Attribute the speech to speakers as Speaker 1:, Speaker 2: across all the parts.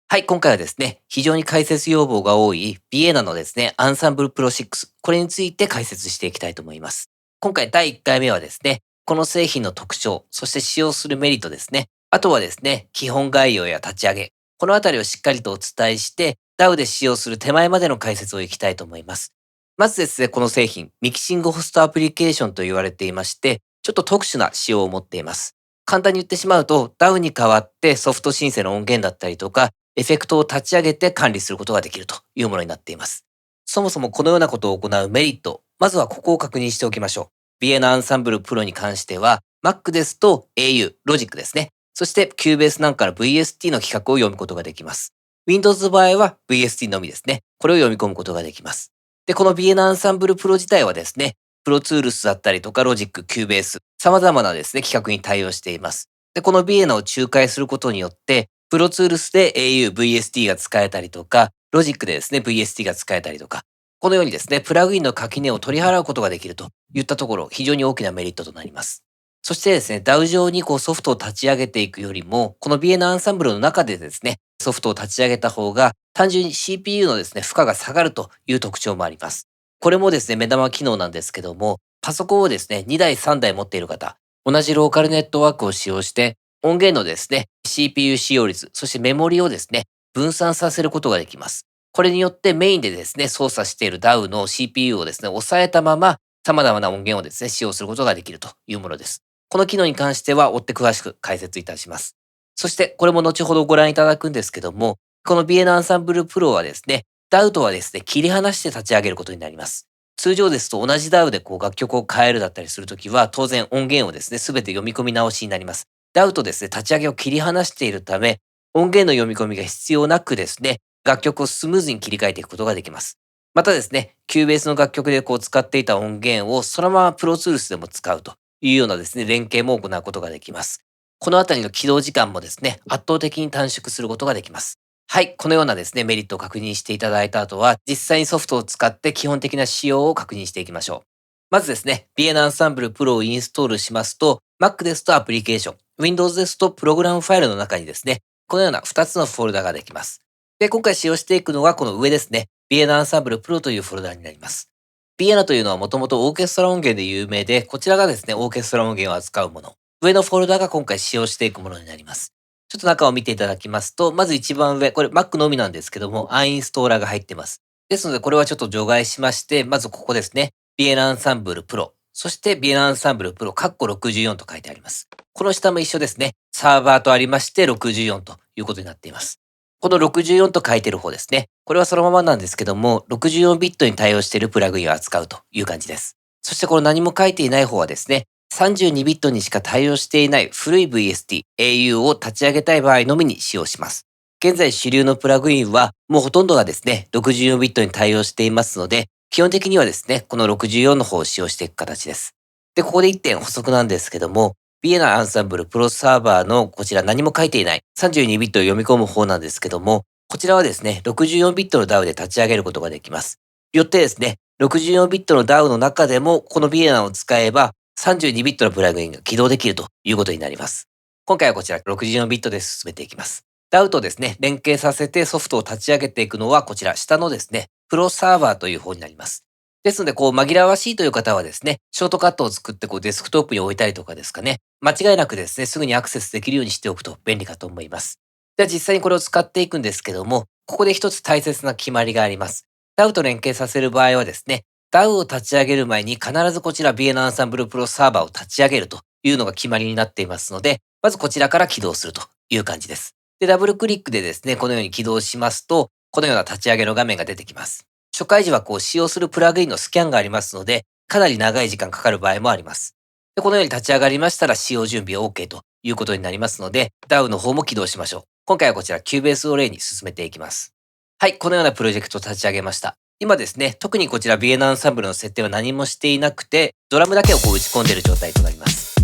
Speaker 1: はい、今回はですね、非常に解説要望が多いビエナのですね、アンサンブルプロ6、これについて解説していきたいと思います。今回第1回目はですね、この製品の特徴、そして使用するメリットですね。あとはですね、基本概要や立ち上げ、このあたりをしっかりとお伝えして、DAO で使用する手前までの解説をいきたいと思います。まずですね、この製品、ミキシングホストアプリケーションと言われていまして、ちょっと特殊な仕様を持っています。簡単に言ってしまうと、DAO に代わってソフト申請の音源だったりとか、エフェクトを立ち上げて管理することができるというものになっています。そもそもこのようなことを行うメリット、まずはここを確認しておきましょう。ビエナアンサンブルプロに関しては、Mac ですと au、Logic ですね。そして Cubase なんかの VST の規格を読むことができます。Windows の場合は VST のみですね。これを読み込むことができます。で、このビエナアンサンブルプロ自体はですね、プロツールスだったりとか Logic、Cubase、様々なですね、規格に対応しています。で、このビエナを仲介することによって、プロツールスで au、VST が使えたりとか、ロジックでですね、VST が使えたりとか、このようにですね、プラグインの垣根を取り払うことができるといったところ、非常に大きなメリットとなります。そしてですね、DAO 上にこうソフトを立ち上げていくよりも、この BN アンサンブルの中でですね、ソフトを立ち上げた方が、単純に CPU のですね、負荷が下がるという特徴もあります。これもですね、目玉機能なんですけども、パソコンをですね、2台3台持っている方、同じローカルネットワークを使用して、音源のですね、CPU 使用率、そしてメモリをですね、分散させることができます。これによってメインでですね、操作している DAW の CPU をですね、抑えたまま、様々な音源をですね、使用することができるというものです。この機能に関しては、追って詳しく解説いたします。そして、これも後ほどご覧いただくんですけども、この BN アンサンブルプロはですね、DAW とはですね、切り離して立ち上げることになります。通常ですと同じ DAW でこう楽曲を変えるだったりするときは、当然音源をですね、すべて読み込み直しになります。DAW とですね、立ち上げを切り離しているため、音源の読み込みが必要なくですね、楽曲をスムーズに切り替えていくことができます。またですね、Cubase の楽曲でこう使っていた音源をそのまま Pro Tools でも使うというようなですね、連携も行うことができます。このあたりの起動時間もですね、圧倒的に短縮することができます。はい、このようなですね、メリットを確認していただいた後は、実際にソフトを使って基本的な仕様を確認していきましょう。まずですね、BN アンサンブル Pro をインストールしますと、Mac ですとアプリケーション、Windows ですとプログラムファイルの中にですね、このような2つのフォルダができます。で、今回使用していくのがこの上ですね、BN アンサンブル Pro というフォルダになります。ビエナというのはもともとオーケストラ音源で有名で、こちらがですね、オーケストラ音源を扱うもの。上のフォルダが今回使用していくものになります。ちょっと中を見ていただきますと、まず一番上、これ Mac のみなんですけども、アンインストーラーが入っています。ですので、これはちょっと除外しまして、まずここですね、ビエナアンサンブルプロ。そしてビエナアンサンブルプロ、カッコ64と書いてあります。この下も一緒ですね。サーバーとありまして64ということになっています。この64と書いてる方ですね。これはそのままなんですけども、64ビットに対応しているプラグインを扱うという感じです。そしてこの何も書いていない方はですね、32ビットにしか対応していない古い VST、au を立ち上げたい場合のみに使用します。現在主流のプラグインはもうほとんどがですね、64ビットに対応していますので、基本的にはですね、この64の方を使用していく形です。で、ここで1点補足なんですけども、ビエナアンサンブルプロサーバーのこちら何も書いていない32ビットを読み込む方なんですけども、こちらはですね、64ビットの DAW で立ち上げることができます。よってですね、64ビットの DAW の中でもこのビエナを使えば32ビットのプラグインが起動できるということになります。今回はこちら64ビットで進めていきます。DAW とですね、連携させてソフトを立ち上げていくのはこちら下のですね、プロサーバーという方になります。ですので、こう、紛らわしいという方はですね、ショートカットを作って、こう、デスクトップに置いたりとかですかね、間違いなくですね、すぐにアクセスできるようにしておくと便利かと思います。では実際にこれを使っていくんですけども、ここで一つ大切な決まりがあります。DAW と連携させる場合はですね、DAW を立ち上げる前に必ずこちら BN アンサンブルプロサーバーを立ち上げるというのが決まりになっていますので、まずこちらから起動するという感じです。で、ダブルクリックでですね、このように起動しますと、このような立ち上げの画面が出てきます。初回時はこう使用するプラグインのスキャンがありますので、かなり長い時間かかる場合もあります。で、このように立ち上がりましたら使用準備 OK ということになりますので、DAW の方も起動しましょう。今回はこちら Cubase を例に進めていきます。はい、このようなプロジェクトを立ち上げました。今ですね、特にこちら BN アンサンブルの設定は何もしていなくて、ドラムだけをこう打ち込んでいる状態となります。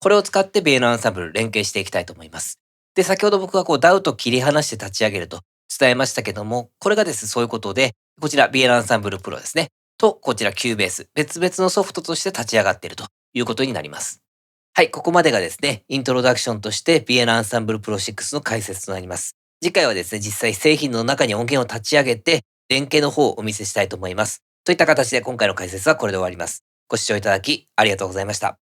Speaker 1: これを使って BN アンサンブル連携していきたいと思います。で、先ほど僕がこう DAW と切り離して立ち上げると伝えましたけども、これがですね、そういうことで、こちら BN アンサンブルプロですね。と、こちら Cubase、別々のソフトとして立ち上がっているということになります。はい、ここまでがですね、イントロダクションとして BN アンサンブルプロ6の解説となります。次回はですね、実際製品の中に音源を立ち上げて、連携の方をお見せしたいと思います。といった形で今回の解説はこれで終わります。ご視聴いただきありがとうございました。